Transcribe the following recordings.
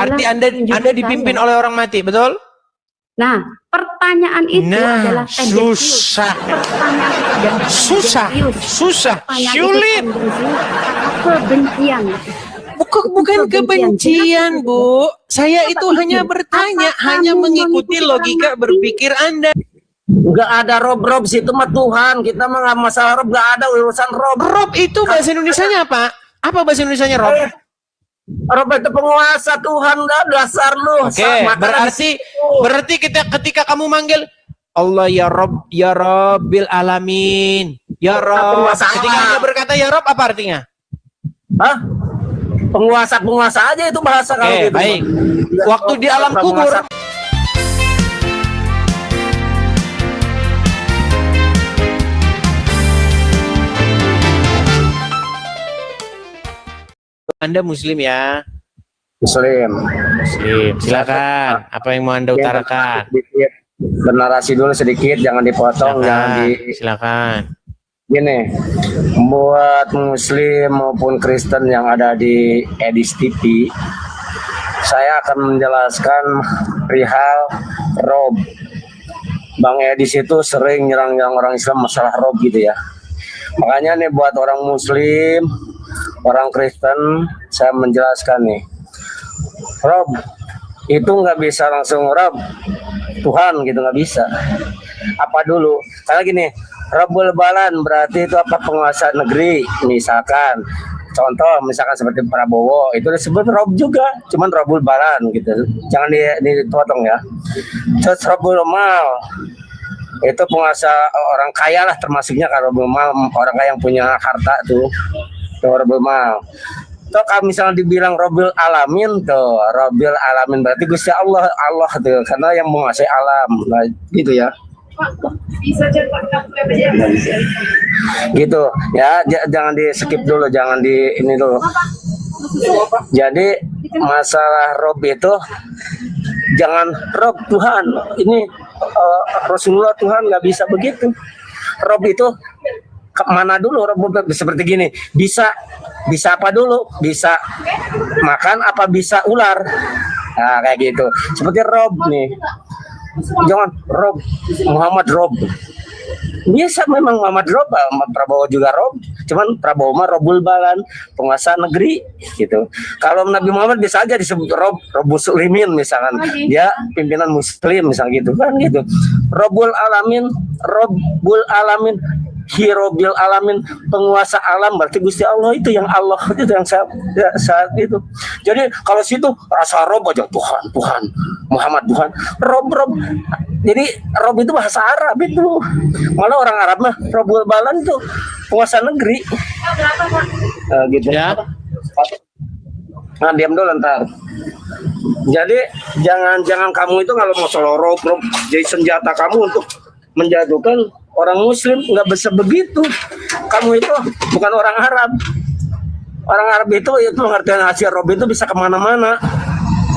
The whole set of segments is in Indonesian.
Berarti Anda dipimpin oleh orang mati, betul? Nah, pertanyaan itu adalah susah. Pertanyaan Susah. Sulit. Kebencian. Bukan kebencian, Bu. Saya itu hanya bertanya, hanya mengikuti logika berpikir Anda. Enggak ada rob situ mah Tuhan. Kita mah nggak masalah rob, enggak ada urusan rob. Rob itu bahasa Indonesianya apa? Apa bahasa Indonesianya rob? Rob itu penguasa Tuhan, dah dasar lu. Oke, berarti ketika kamu manggil Allah ya Rob, ya Robbil alamin, ya Rob. Ketika Anda berkata ya Rob, apa artinya? Hah? Penguasa aja itu bahasa kalau gitu. Baik. Waktu di alam kubur, Anda Muslim ya? Muslim. Silakan. Apa yang mau Anda utarakan? Bernarasi dulu sedikit, jangan dipotong, Silakan. Gini, buat Muslim maupun Kristen yang ada di Edis TV, saya akan menjelaskan perihal rob. Bang Edis itu sering nyerang orang Islam masalah rob gitu ya. Makanya nih buat orang Muslim, orang Kristen, saya menjelaskan nih, rob itu nggak bisa langsung rob Tuhan gitu, nggak bisa. Apa dulu? Karena gini, Rabbul Balan berarti itu apa, penguasa negeri. Misalkan contoh, misalkan seperti Prabowo itu disebut Rob juga, cuman Rabbul Balan gitu. Jangan dipotong ya. Terus Rabbul Mal itu penguasa orang kaya lah, termasuknya kalau Rabbul Mal orang kaya yang punya harta tuh Rabbul Mal. Tuh kalau misalnya dibilang Robbil Alamin, tuh Robbil Alamin berarti Gusti Allah tuh, karena yang menguasai alam, nah, gitu ya. Gitu ya, jangan di skip dulu, jangan di ini dulu. Jadi masalah Rob itu jangan Rob Tuhan, ini Rasulullah Tuhan, nggak bisa begitu. Rob itu kemana dulu? Rob seperti gini, bisa apa dulu? Bisa makan apa bisa ular? Nah kayak gitu. Seperti Rob nih. Jangan Rob Muhammad Rob. Biasa memang Muhammad Rob, Prabowo juga Rob. Cuman Prabowo mah Robul Balan, penguasa negeri gitu. Kalau Nabi Muhammad bisa aja disebut Rob Muslimin misalkan. Dia pimpinan Muslim misalkan gitu kan gitu. Robul Alamin, Robul Alamin, Hirobil Alamin, penguasa alam, berarti Gusti Allah itu yang Allah itu yang saat itu. Jadi kalau situ rasa Rob aja Tuhan, Muhammad Tuhan, Rob. Jadi Rob itu bahasa Arab itu. Malah orang Arab mah Robul Balan itu penguasa negeri. Gitu ya. Nah, diam dulu ntar. Jadi jangan kamu itu kalau mau solo Rob jadi senjata kamu untuk menjatuhkan orang Muslim, nggak bisa begitu. Kamu itu bukan orang Arab. Orang Arab itu pengertian hasil Rob itu bisa kemana-mana.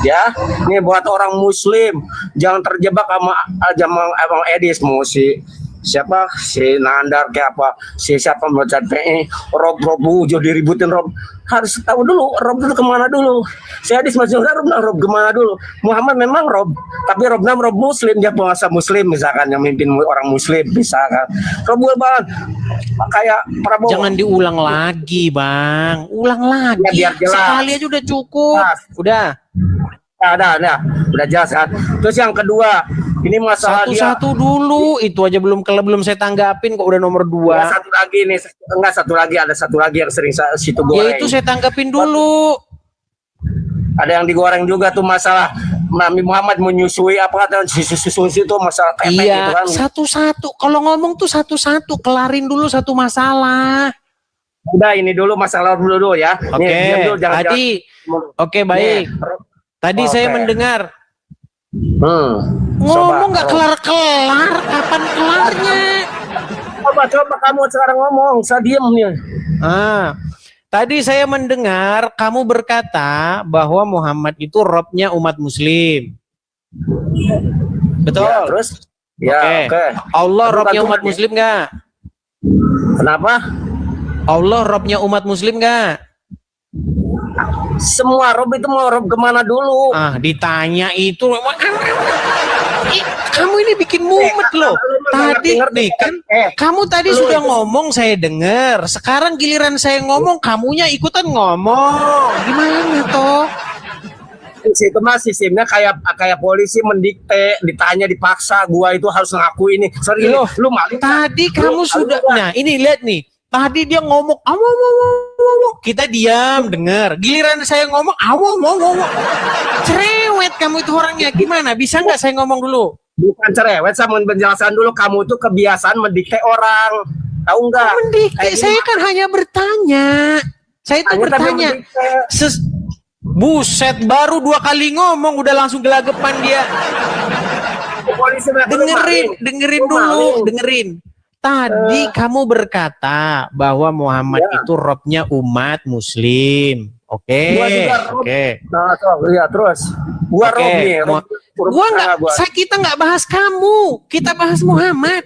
Ya, ini buat orang Muslim jangan terjebak sama Abang Edis, mau si Nandar kayak apa, siapa baca PE Rob jadi diributin Rob. Harus tahu dulu Rob itu kemana dulu. Saya Edis masih Rob kemana dulu. Muhammad memang Rob, tapi Rob Muslim, dia penguasa Muslim misalkan, yang mimpin orang Muslim misalkan. Robul Balan kayak Prabowo. Jangan diulang lagi, Bang. Ulang lagi. Ya, sekali aja udah cukup. Nah, udah jelas kan. Terus yang kedua, ini masalah satu dulu, itu aja belum saya tanggapin kok udah nomor 2. Ada satu lagi yang sering situ goreng. Ya itu saya tanggapin dulu. Ada yang digoreng juga tuh masalah Nabi Muhammad menyusui apa kata susu itu masalah tepek gitu kan. Satu-satu. Kalau ngomong tuh satu-satu, kelarin dulu satu masalah. Udah ini dulu masalah dulu ya. Oke, baik. Tadi saya mendengar ngomong nggak kelar-kelar, kapan kelarnya? Coba kamu sekarang ngomong, saya diem nih. Tadi saya mendengar kamu berkata bahwa Muhammad itu Robnya umat Muslim. Betul? Ya, terus? Ya, oke. Allah Robnya umat Muslim nggak? Kenapa? Allah Robnya umat Muslim nggak? Semua Rob itu mau Rob kemana dulu? Ah, ditanya itu. Kamu ini bikin mumet loh. Tadi nih kan, kamu tadi sudah ngomong saya dengar. Sekarang giliran saya ngomong, kamunya ikutan ngomong. Gimana toh? Itu mah sistemnya kayak polisi mendikte, ditanya dipaksa, gua itu harus ngaku ini. Sorry, Loh, lu malu. Tadi kamu sudah. Nah, ini lihat nih. Tadi dia ngomong, kita diam, dengar. Giliran saya ngomong, cerewet kamu itu orangnya. Gimana? Bisa nggak saya ngomong dulu? Bukan cerewet, saya mau menjelaskan dulu. Kamu itu kebiasaan mendikte orang, tahu nggak? Mendikte, saya kan hanya bertanya. Saya itu bertanya. Buset, baru 2 kali ngomong udah langsung gelagapan dia. Dengerin dulu, dengerin. Tadi kamu berkata bahwa Muhammad itu robnya umat muslim. Oke. Nah, ya terus. Gua rob nih. Gua enggak, kita nggak bahas kamu. Kita bahas Muhammad.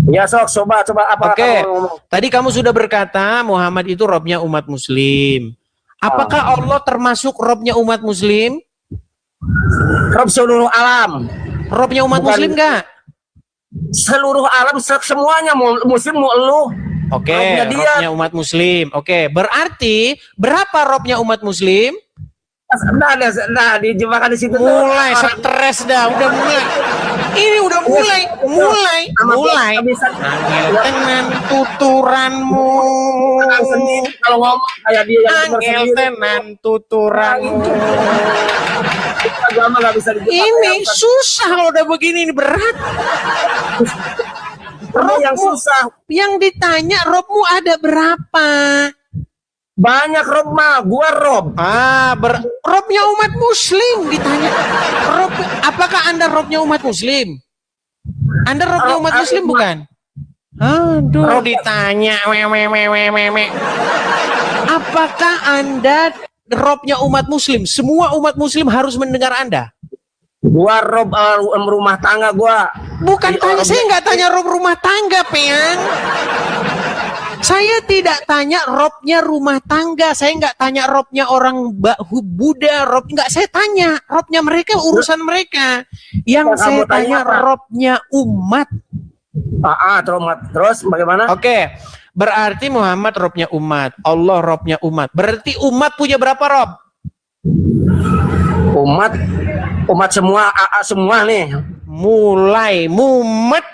Ya sok, coba apa kamu ngomong? Tadi kamu sudah berkata Muhammad itu robnya umat muslim. Apakah Allah termasuk robnya umat muslim? Rob seluruh alam. Robnya umat muslim enggak? Seluruh alam semuanya muslim mau lu. Oke, robnya umat muslim. Oke, berarti berapa robnya umat muslim? Nah, dijebakkan di situ. Mulai stres dah, udah mulai. Ini udah mulai. Angel tenan tuturanmu. Kalau ngomong kayak dia yang Angel tenan tuturanmu. Agama nggak bisa ini susah kalau udah begini, ini berat. Yang susah. Yang ditanya robmu ada berapa? Banyak rob mah, gua rob. Robnya umat muslim ditanya. Apakah Anda robnya umat muslim? Anda robnya umat muslim bukan? Aduh, ditanya. Apakah Anda robnya umat muslim? Semua umat muslim harus mendengar Anda. Gua rob rumah tangga gua. Bukan tanya, saya nggak tanya rob rumah tangga, Peang. Saya tidak tanya robnya rumah tangga, saya nggak tanya robnya orang Buddha, rob nggak saya tanya, robnya mereka urusan mereka. Yang saya tanya robnya umat. Terus bagaimana? Oke, berarti Muhammad robnya umat, Allah robnya umat. Berarti umat punya berapa rob? Umat semua nih. Mulai mumet.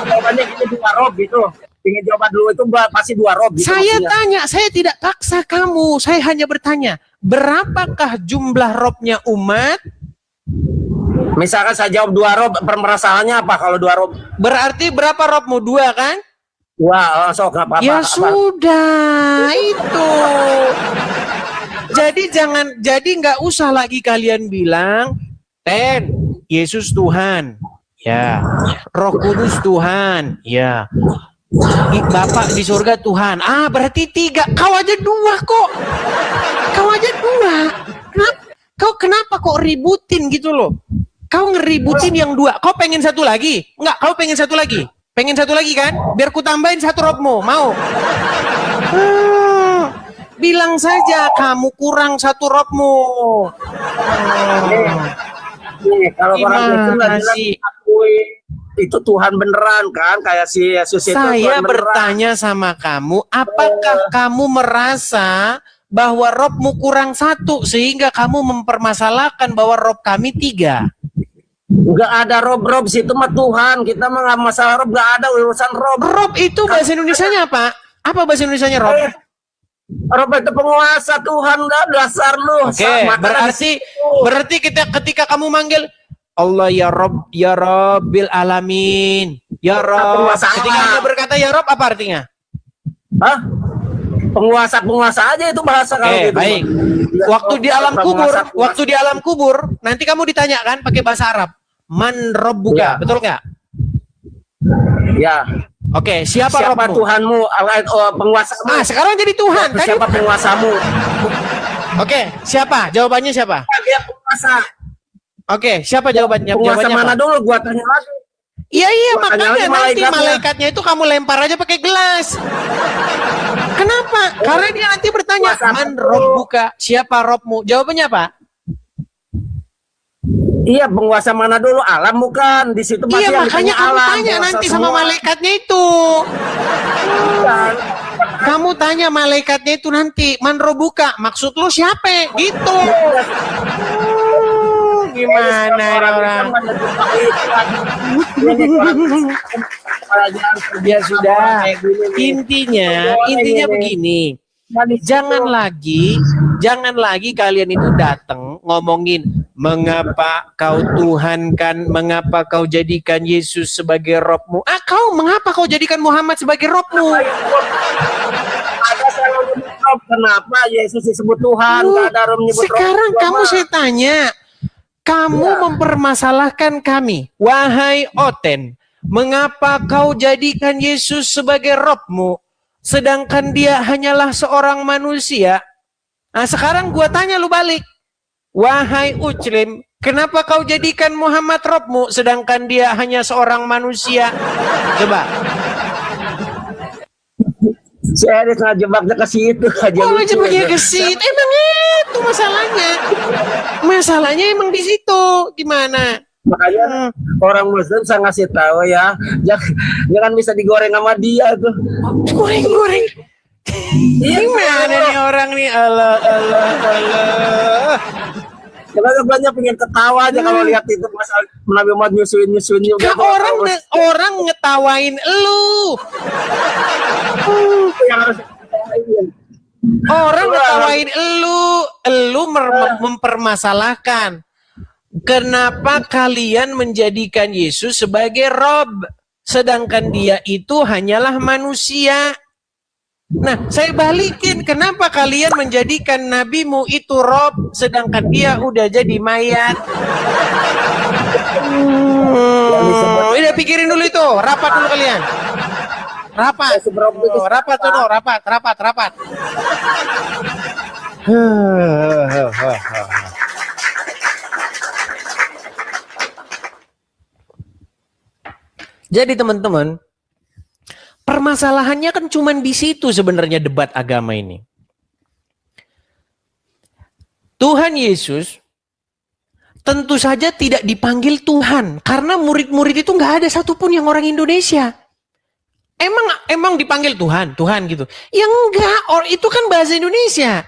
Jawabannya ini 2 rob gitu. Ingin jawaban dulu itu pasti 2 rob gitu. Saya tanya, saya tidak paksa kamu. Saya hanya bertanya, berapakah jumlah robnya umat? Misalkan saya jawab 2 rob, permasalahannya apa kalau 2 rob? Berarti berapa robmu? 2 kan? Wah, sok apa? Ya sudah, itu. Jadi nggak usah lagi kalian bilang, Yesus Tuhan. Ya, Roh Kudus Tuhan, ya. Bapak di surga Tuhan. Berarti 3. Kau aja 2 kok. Kenapa kok ributin gitu loh? Kau ngeributin yang 2. Kau pengen 1 lagi? Enggak, kau pengen 1 lagi? Pengen 1 lagi kan? Biar ku tambahin 1 robmu, mau? Bilang saja kamu kurang 1 robmu. Kalau orang itu itu Tuhan beneran kan, kayak si Yesus itu. Saya bertanya sama kamu, apakah kamu merasa bahwa robmu kurang 1 sehingga kamu mempermasalahkan bahwa rob kami 3? Enggak ada rob situ mah Tuhan, kita mah nggak masalah rob, nggak ada urusan rob. Rob itu bahasa Indonesianya apa? Apa bahasa Indonesianya rob? Rob itu penguasa Tuhan, dah dasar lu. Oke, berarti ketika kamu manggil Allah ya Rob, ya Rabbil alamin, ya Rob. Ketika Anda berkata ya Rob, apa artinya? Penguasa aja itu bahasa kalau gitu. Baik. Waktu di alam kubur, nanti kamu ditanya kan pakai bahasa Arab. Man Rabbuka, betul nggak? Ya. Oke, siapa Tuhanmu? Penguasamu. Sekarang jadi Tuhan. Siapa penguasamu? Oke, siapa? Jawabannya siapa? Dia penguasa. Oke, siapa jawabannya? Penguasa mana dulu? Gua tanya lagi. Iya Makanya makanya lagi nanti malaikatnya. malaikatnya itu kamu lempar aja pakai gelas. Kenapa? Karena dia nanti bertanya, Kuasa man apa? robbuka, siapa robmu? Jawabannya apa? Iya, penguasa mana dulu? Alam bukan? Di situ pasti Iya yang makanya ditanya kamu alam. tanya penguasa nanti sama semua. malaikatnya itu. Bukan. Kamu tanya malaikatnya itu nanti, man robbuka, maksud lu siapa? Gitu. Gimana nih orang? Ya sudah. Intinya begini. Jangan lagi kalian itu datang ngomongin mengapa kau Tuhankan, mengapa kau jadikan Yesus sebagai Robmu. Mengapa kau jadikan Muhammad sebagai Robmu? Ada selalu menyebut kenapa Yesus disebut Tuhan? Nggak ada orang menyebut Sekarang Rob. kamu saya tanya, kamu mempermasalahkan kami, wahai Oten, mengapa kau jadikan Yesus sebagai Robmu? Sedangkan dia hanyalah seorang manusia. Nah sekarang gua tanya lu balik. Wahai Uclim, kenapa kau jadikan Muhammad Robmu sedangkan dia hanya seorang manusia? Coba. Saya ngejebaknya ke situ aja. Oh lucu jebaknya aja. ke situ. Emang itu masalahnya. Masalahnya emang di situ. Gimana? Makanya orang Muslim saya ngasih tahu ya, jangan bisa digoreng sama dia tuh. Goreng. Gimana nih orang nih? Allah. Karena banyak pengen ketawa aja kalau lihat itu masalah Nabi Muhammad nyusuin juga. Orang ngetawain elu. Orang ngetawain elu mempermasalahkan. Kenapa kalian menjadikan Yesus sebagai Rob, sedangkan dia itu hanyalah manusia? Nah, saya balikin, kenapa kalian menjadikan nabimu itu Rob, sedangkan dia udah jadi mayat? Udah pikirin dulu itu, rapat dulu kalian. Rapat. Jadi teman-teman, permasalahannya kan cuma di situ sebenarnya debat agama ini. Tuhan Yesus tentu saja tidak dipanggil Tuhan karena murid-murid itu nggak ada satupun yang orang Indonesia. Emang dipanggil Tuhan gitu. Ya enggak, itu kan bahasa Indonesia.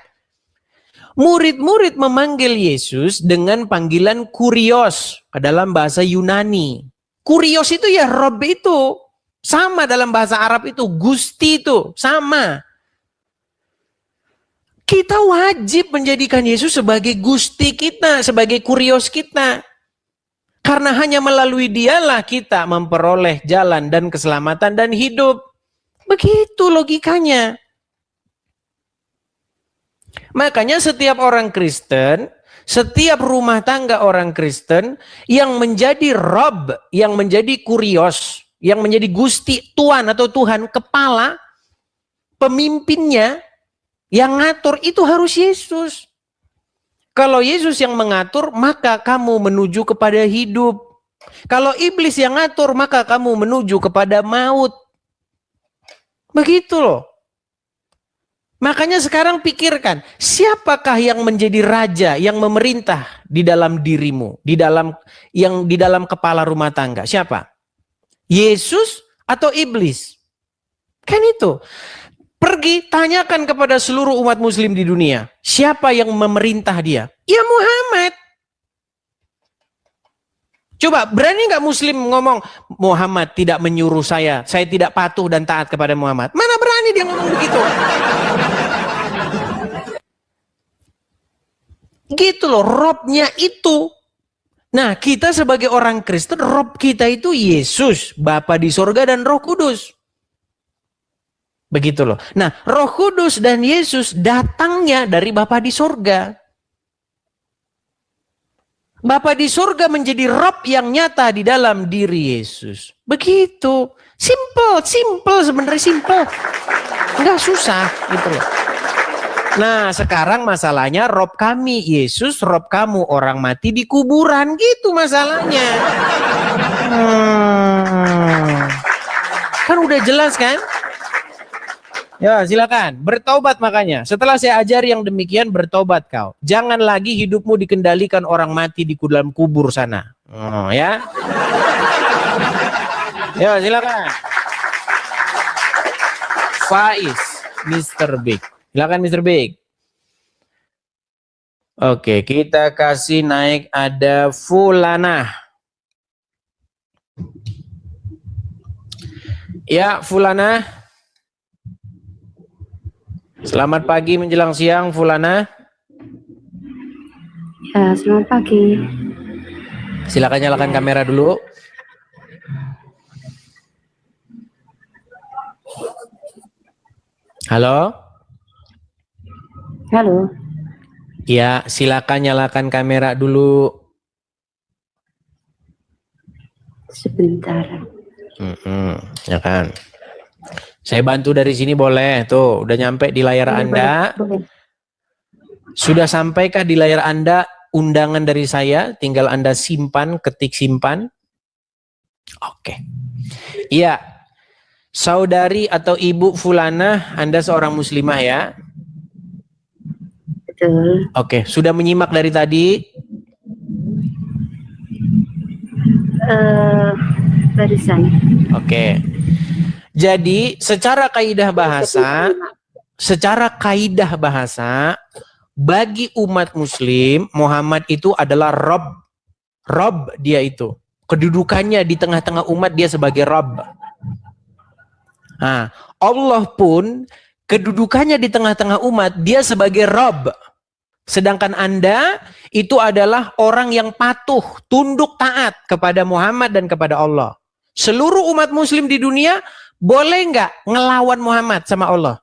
Murid-murid memanggil Yesus dengan panggilan kurios dalam bahasa Yunani. Kurios itu ya Rob itu. Sama dalam bahasa Arab itu. Gusti itu. Sama. Kita wajib menjadikan Yesus sebagai Gusti kita. Sebagai kurios kita. Karena hanya melalui dialah kita memperoleh jalan dan keselamatan dan hidup. Begitu logikanya. Makanya setiap orang Kristen, setiap rumah tangga orang Kristen yang menjadi Rob, yang menjadi kurios, yang menjadi Gusti, Tuan atau Tuhan, kepala, pemimpinnya, yang ngatur itu harus Yesus. Kalau Yesus yang mengatur, maka kamu menuju kepada hidup. Kalau iblis yang ngatur, maka kamu menuju kepada maut. Begitu loh. Makanya sekarang pikirkan, siapakah yang menjadi raja, yang memerintah di dalam dirimu, di dalam kepala rumah tangga? Siapa? Yesus atau iblis? Kan itu. Pergi tanyakan kepada seluruh umat muslim di dunia, siapa yang memerintah dia? Ya Muhammad. Coba berani nggak muslim ngomong Muhammad tidak menyuruh saya tidak patuh dan taat kepada Muhammad? Mana berani dia ngomong begitu? Gitu loh, Robnya itu. Nah, kita sebagai orang Kristen, Rob kita itu Yesus, Bapa di sorga dan Roh Kudus. Begitu loh. Nah, Roh Kudus dan Yesus datangnya dari Bapa di sorga. Bapa di sorga menjadi Rob yang nyata di dalam diri Yesus. Begitu. Simple sebenarnya simple. Enggak susah gitu loh. Nah, sekarang masalahnya Rob kami, Yesus, Rob kamu, orang mati di kuburan, gitu masalahnya. Kan udah jelas kan? Ya, silakan. Bertobat makanya. Setelah saya ajar yang demikian, bertobat kau. Jangan lagi hidupmu dikendalikan orang mati di dalam kubur sana. Oh, ya. Ya, silakan. Faiz, Mr. Big. Silakan Mr. Big. Oke, kita kasih naik ada Fulana. Ya, Fulana. Selamat pagi menjelang siang, Fulana. Ya, selamat pagi. Silakan nyalakan kamera dulu. Halo? Halo. Ya, silakan nyalakan kamera dulu. Sebentar. Ya kan. Saya bantu dari sini boleh. Tuh, udah nyampe di layar Anda. Boleh. Sudah sampaikah di layar Anda undangan dari saya? Tinggal Anda simpan, ketik simpan. Oke. Iya. Saudari atau Ibu Fulana, Anda seorang muslimah ya? Betul. Oke, sudah menyimak dari tadi? Barusan. Oke. Jadi, secara kaidah bahasa, bagi umat muslim, Muhammad itu adalah Rob. Rob dia itu. Kedudukannya di tengah-tengah umat dia sebagai Rob. Nah, Allah pun kedudukannya di tengah-tengah umat dia sebagai Rob. Sedangkan Anda itu adalah orang yang patuh, tunduk taat kepada Muhammad dan kepada Allah. Seluruh umat muslim di dunia boleh nggak ngelawan Muhammad sama Allah?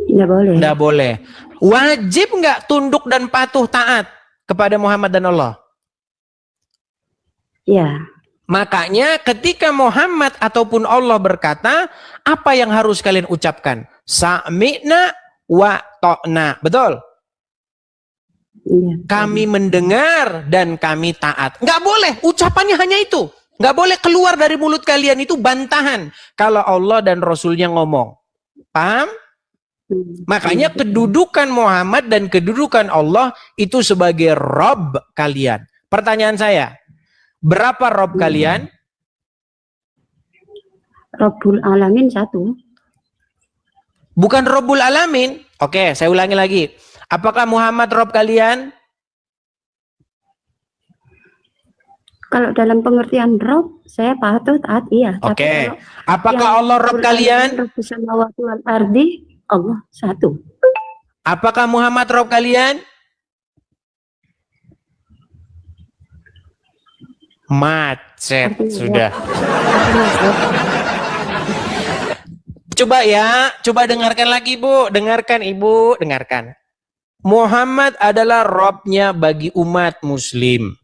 Nggak boleh. Nggak boleh. Wajib nggak tunduk dan patuh taat kepada Muhammad dan Allah? Ya. Makanya ketika Muhammad ataupun Allah berkata, apa yang harus kalian ucapkan? Sami'na wa ta'na. Betul? Iya. Kami mendengar dan kami taat. Nggak boleh, ucapannya hanya itu. Nggak boleh keluar dari mulut kalian itu bantahan kalau Allah dan Rasulnya ngomong. Paham? Makanya kedudukan Muhammad dan kedudukan Allah itu sebagai Rob kalian. Pertanyaan saya, berapa Rob kalian? Rabbul Alamin satu. Bukan Rabbul Alamin. Oke, saya ulangi lagi. Apakah Muhammad Rob kalian? Kalau dalam pengertian Rob, saya patuh taat iya. Oke. Tapi Apakah Allah Rob kalian? Rabbus samawati wal ardi, Allah satu. Apakah Muhammad Rob kalian? Macet sudah. Coba ya, coba dengarkan lagi Bu, dengarkan Ibu, dengarkan. Muhammad adalah Robnya bagi umat muslim.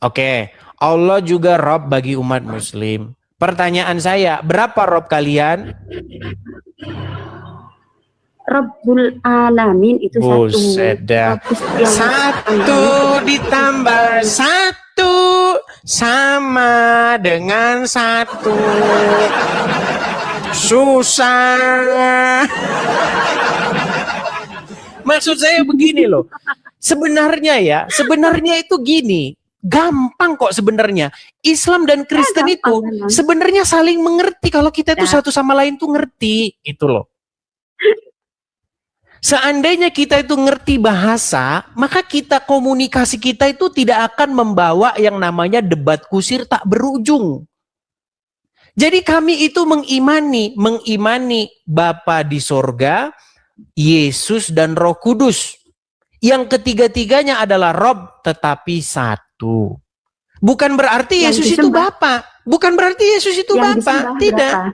Oke, Allah juga Rob bagi umat muslim. Pertanyaan saya, berapa Rob kalian? Rabbul Alamin itu Buset dah. Satu ditambah satu sama dengan satu. Susah. Maksud saya begini loh. Sebenarnya itu gini. Gampang kok sebenarnya. Islam dan Kristen itu sebenarnya saling mengerti kalau kita itu satu sama lain tuh ngerti gitu loh. Seandainya kita itu ngerti bahasa, maka komunikasi kita itu tidak akan membawa yang namanya debat kusir tak berujung. Jadi kami itu mengimani Bapa di sorga, Yesus dan Roh Kudus. Yang ketiga-tiganya adalah Rob tetapi satu. Bukan berarti Yesus itu Bapa. Bukan berarti Yesus itu Bapa. Tidak. Berapa?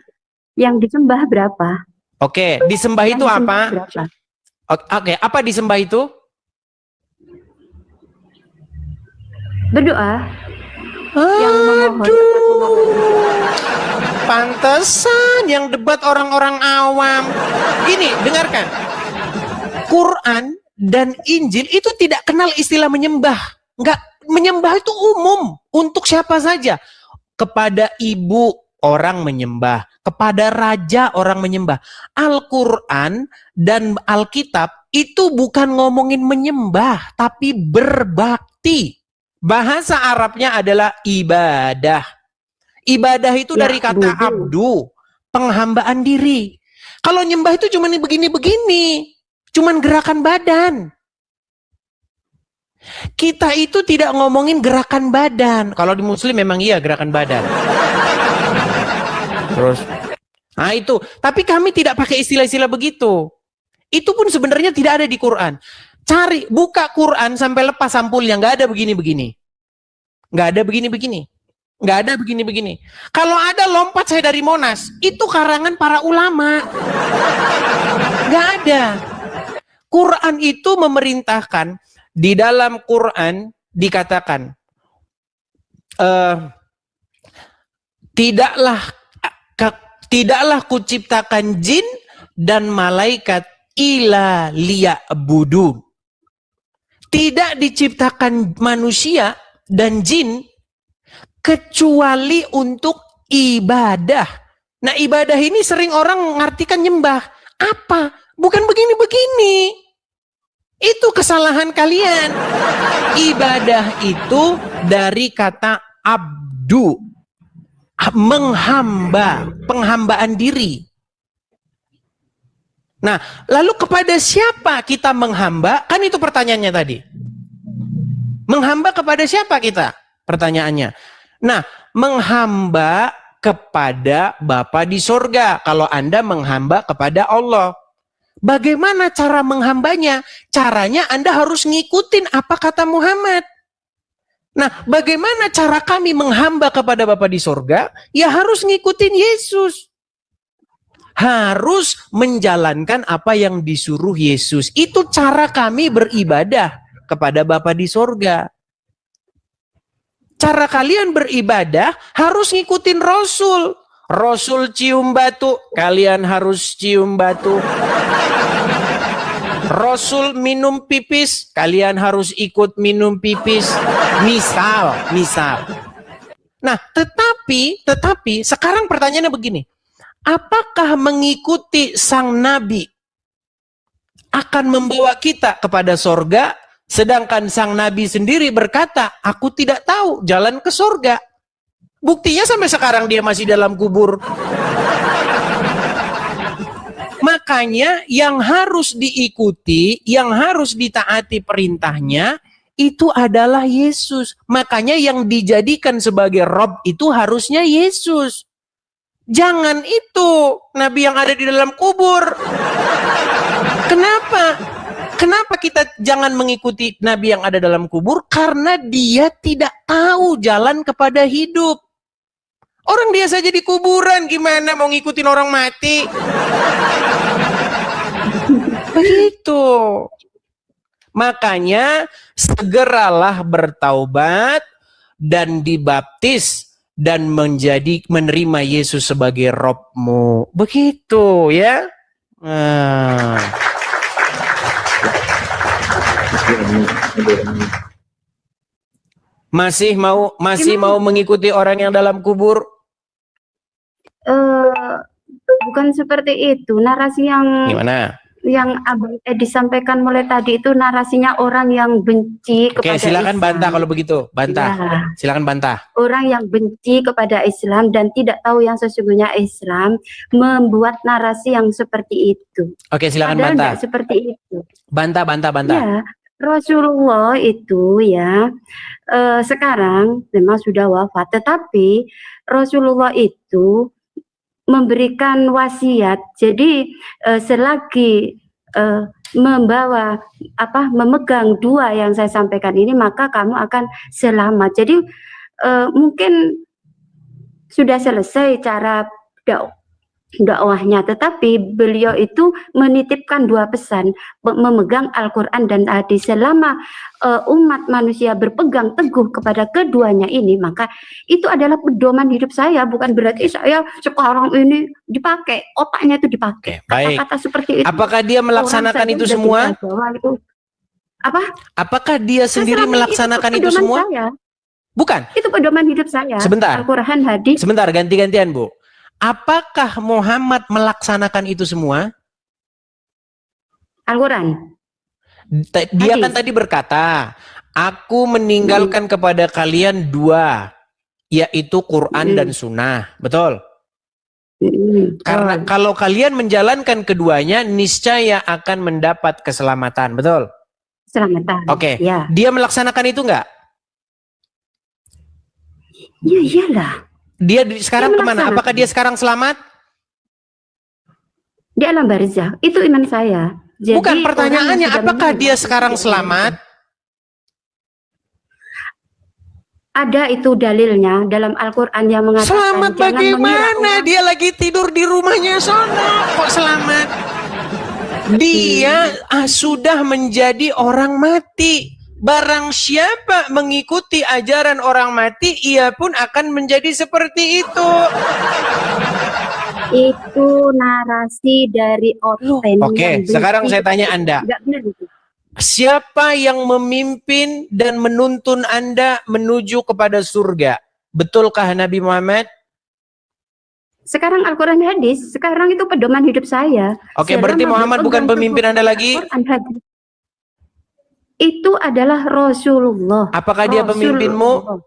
Yang disembah berapa? Oke, disembah itu apa? Berapa? Oke, apa disembah itu? Berdoa. Aduh. Pantesan yang debat orang-orang awam. Gini, dengarkan. Quran dan Injil itu tidak kenal istilah menyembah. Enggak, menyembah itu umum untuk siapa saja. Kepada ibu orang menyembah, kepada raja orang menyembah. Al-Quran dan Alkitab itu bukan ngomongin menyembah, tapi berbakti. Bahasa Arabnya adalah ibadah. Ibadah itu Ya, dari kata betul. abdu, penghambaan diri. Kalau nyembah itu cuman begini-begini, cuman gerakan badan. Kita itu tidak ngomongin gerakan badan. Kalau di Muslim memang iya gerakan badan. Terus, nah itu. Tapi kami tidak pakai istilah-istilah begitu. Itu pun sebenarnya tidak ada di Quran. Cari, buka Quran sampai lepas sampulnya, nggak ada begini-begini, nggak ada begini-begini. Nggak ada begini-begini. Kalau ada lompat saya dari Monas, itu karangan para ulama. Nggak ada. Quran itu memerintahkan, di dalam Quran dikatakan, tidaklah kuciptakan jin dan malaikat ila liya'budun. Tidak diciptakan manusia dan jin kecuali untuk ibadah. Nah, ibadah ini sering orang mengartikan nyembah. Apa? Bukan begini-begini. Itu kesalahan kalian. Ibadah itu dari kata abdu. Menghamba. Penghambaan diri. Nah, lalu kepada siapa kita menghamba? Kan itu pertanyaannya tadi. Menghamba kepada siapa kita? Pertanyaannya. Nah, menghamba kepada Bapa di sorga. Kalau Anda menghamba kepada Allah. Bagaimana cara menghambanya? Caranya Anda harus ngikutin apa kata Muhammad. Nah, bagaimana cara kami menghamba kepada Bapa di sorga? Ya harus ngikutin Yesus. Harus menjalankan apa yang disuruh Yesus. Itu cara kami beribadah kepada Bapa di sorga. Cara kalian beribadah harus ngikutin Rasul. Rasul cium batu, kalian harus cium batu. Rasul minum pipis, kalian harus ikut minum pipis. Misal. Nah, tetapi sekarang pertanyaannya begini. Apakah mengikuti sang nabi akan membawa kita kepada sorga? Sedangkan sang nabi sendiri berkata, aku tidak tahu jalan ke sorga. Buktinya sampai sekarang dia masih dalam kubur. Makanya yang harus diikuti, yang harus ditaati perintahnya, itu adalah Yesus. Makanya yang dijadikan sebagai Rob itu harusnya Yesus. Jangan itu nabi yang ada di dalam kubur. Kenapa? Kenapa kita jangan mengikuti nabi yang ada dalam kubur? Karena dia tidak tahu jalan kepada hidup. Orang dia saja di kuburan, gimana mau ngikutin orang mati? Begitu. Makanya segeralah bertaubat dan dibaptis dan menerima Yesus sebagai Robmu. Begitu ya. Nah. Masih mau mengikuti orang yang dalam kubur? Bukan seperti itu. Narasi Gimana? yang Abang Edi sampaikan mulai tadi itu narasinya orang yang benci kepada Oke, silakan Islam. bantah kalau begitu. Bantah. Ya. Silakan bantah. Orang yang benci kepada Islam dan tidak tahu yang sesungguhnya Islam membuat narasi yang seperti itu. Oke, silakan Padahal bantah. tidak seperti itu. Bantah. Ya, Rasulullah itu ya sekarang memang sudah wafat, tetapi Rasulullah itu memberikan wasiat. Jadi selagi memegang dua yang saya sampaikan ini, maka kamu akan selamat. Jadi mungkin sudah selesai cara dakwahnya, tetapi beliau itu menitipkan dua pesan, memegang Al-Quran dan hadis. Selama umat manusia berpegang teguh kepada keduanya ini, maka itu adalah pedoman hidup saya. Bukan berarti saya sekarang ini dipakai, otaknya itu dipakai. Oke, baik. Kata-kata seperti itu. Apakah dia melaksanakan itu semua? Apa? Apakah dia sendiri melaksanakan itu semua? Saya. Bukan. Itu pedoman hidup saya. Sebentar. Al-Quran, hadis. Sebentar, ganti-gantian, Bu. Apakah Muhammad melaksanakan itu semua? Al-Quran. Dia Hadis. kan tadi berkata, aku meninggalkan kepada kalian dua, yaitu Quran dan Sunnah. Betul? Karena kalau kalian menjalankan keduanya, niscaya akan mendapat keselamatan. Betul? Keselamatan. Oke. Ya. Dia melaksanakan itu enggak? Ya iyalah. Dia sekarang kemana? Apakah dia sekarang selamat? Di alam barzah. Itu iman saya. Jadi, bukan, pertanyaannya apakah dia sekarang selamat? Ada itu dalilnya dalam Al-Quran yang mengatakan selamat bagaimana? Dia lagi tidur di rumahnya sono. Kok selamat? Dia sudah menjadi orang mati. Barang siapa mengikuti ajaran orang mati, ia pun akan menjadi seperti itu. Itu narasi dari Oten. Oke, sekarang saya tanya Anda. Siapa yang memimpin dan menuntun Anda menuju kepada surga? Betulkah Nabi Muhammad? Sekarang Al-Quran hadis, sekarang itu pedoman hidup saya. Oke, berarti Muhammad bukan pemimpin Anda lagi? Itu adalah Rasulullah. Apakah dia pemimpinmu?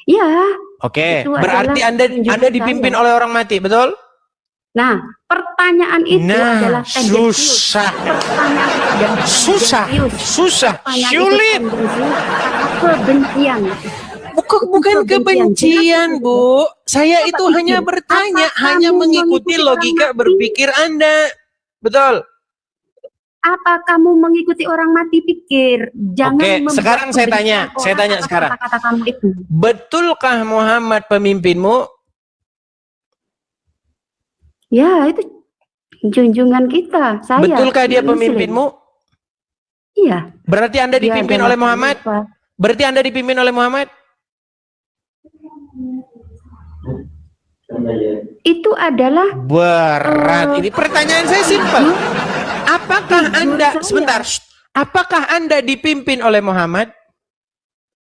Ya. Oke, berarti Anda dipimpin oleh orang mati, betul? Nah, pertanyaan itu adalah susah. Susah, sulit. Kebencian. Bukan kebencian, Bu. Saya itu hanya bertanya, hanya mengikuti logika berpikir Anda. Betul? Apa kamu mengikuti orang mati pikir? Jangan. Oke, sekarang saya tanya sekarang. Kata-kata kamu itu. Betulkah Muhammad pemimpinmu? Ya, itu junjungan kita. Saya. Betulkah dia pemimpinmu? Iya. Berarti Anda dipimpin oleh Muhammad? Berarti Anda dipimpin oleh Muhammad? Itu adalah berat. Ini pertanyaan saya simpel. Apakah Anda apakah Anda dipimpin oleh Muhammad?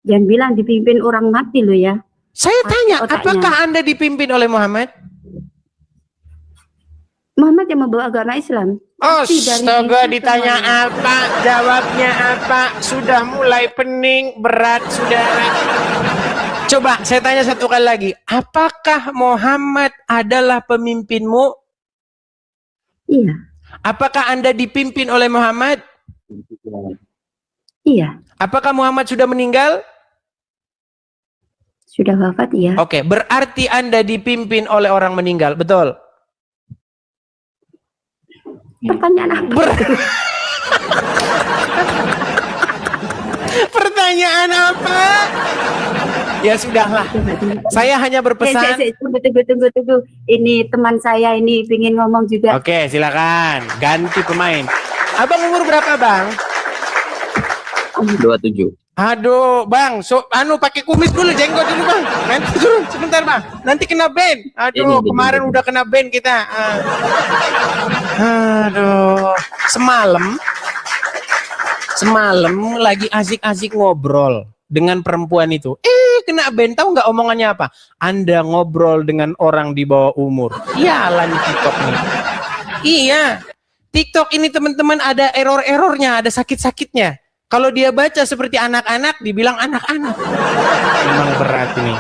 Jangan bilang dipimpin orang mati loh ya. Saya tanya, apakah Anda dipimpin oleh Muhammad? Muhammad yang membawa agama Islam. Astaga, ditanya apa, jawabnya apa, sudah mulai pening, berat, saudara. Coba saya tanya satu kali lagi, apakah Muhammad adalah pemimpinmu? Iya. Apakah Anda dipimpin oleh Muhammad? Iya. Apakah Muhammad sudah meninggal? Sudah wafat, ya. Oke, berarti Anda dipimpin oleh orang meninggal, betul? Pertanyaan apa? Pertanyaan apa? Ya sudahlah. Saya hanya berpesan. Tunggu. Ini teman saya ini ingin ngomong juga. Oke, silakan. Ganti pemain. Abang umur berapa, Bang? 27. Aduh, Bang, pakai kumis dulu, jenggot dulu, Bang. Nanti turun sebentar, Bang. Nanti kena ban. Aduh, kemarin udah kena ban kita. Aduh, semalam lagi asik-asik ngobrol dengan perempuan itu. Kena ban, tahu nggak omongannya apa? Anda ngobrol dengan orang di bawah umur. Iyalah nih TikTok nih. Iya, TikTok ini teman-teman ada error-errornya, ada sakit-sakitnya. Kalau dia baca seperti anak-anak, dibilang anak-anak. Memang berat ini.